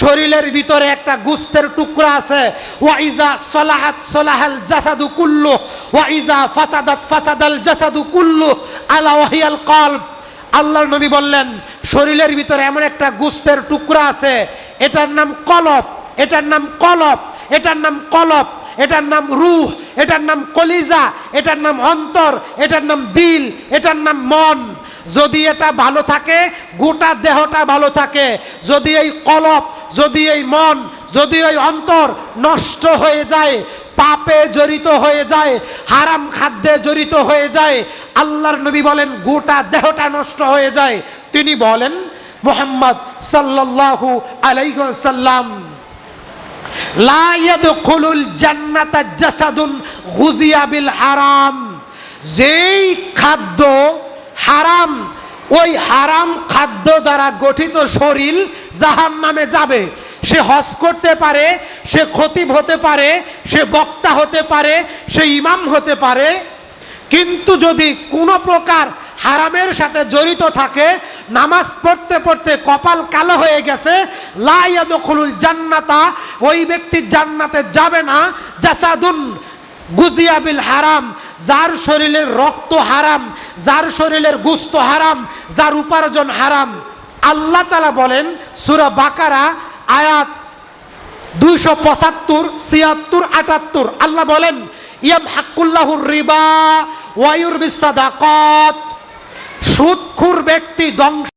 শরীরের ভিতরে একটা গোশতের টুকরা আছে, ওয়াইজা সলাহাত সলাহাল জাসাদু কুল্লু ওয়াইজা ফাসাদাত ফাসাদাল জাসাদু কুল্লু আলা ওয়াহিয়াল কলব। আল্লাহর নবী বললেন, শরীরের ভিতরে এমন একটা গোশতের টুকরা আছে, এটার নাম কলব, এটার নাম কলব, এটার নাম কলব, এটার নাম রূহ, এটার নাম কলিজা, এটার নাম অন্তর, এটার নাম দিল, এটার নাম মন। যদি এটা ভালো থাকে গোটা দেহটা ভালো থাকে। যদি এই কলব, যদি এই মন, যদি এই অন্তর নষ্ট হয়ে যায়, পাপে জড়িত হয়ে যায়, হারাম খাদ্যে জড়িত হয়ে যায়, আল্লাহর নবী বলেন গোটা দেহটা নষ্ট হয়ে যায়। তিনি বলেন, মুহাম্মদ সাল্লাল্লাহু আলাইহি ওয়াসাল্লাম, লা ইয়াদখুলুল জান্নাতা জাসাদুন গুযিয়া বিল হারাম। যেই খাদ্য হারাম, ওই হারাম খাদ্য দ্বারা গঠিত শরীর জাহান্নামে যাবে। সে হজ করতে পারে, সে খতিব হতে পারে, সে বক্তা হতে পারে, সে ইমাম হতে পারে, কিন্তু যদি কোনো প্রকার হারামের সাথে জড়িত থাকে, নামাজ পড়তে পড়তে কপাল কালো হয়ে গেছে, লা ইয়াদখুলুল জান্নাতা, ওই ব্যক্তি জান্নাতে যাবে না। জাসাদুন গুযিয়া বিল হারাম, যার শরীরের রক্ত হারাম, যার শরীরের গোশত হারাম, যার উপার্জন হারাম। আল্লাহ তাআলা বলেন সূরা বাকারা আয়াত 275, 76, 78, আল্লাহ বলেন, ইয়ামহাকুল্লাহুর রিবা ওয়া ইউরবিস সাদাকাত। সুদখোর ব্যক্তি ধ্বংস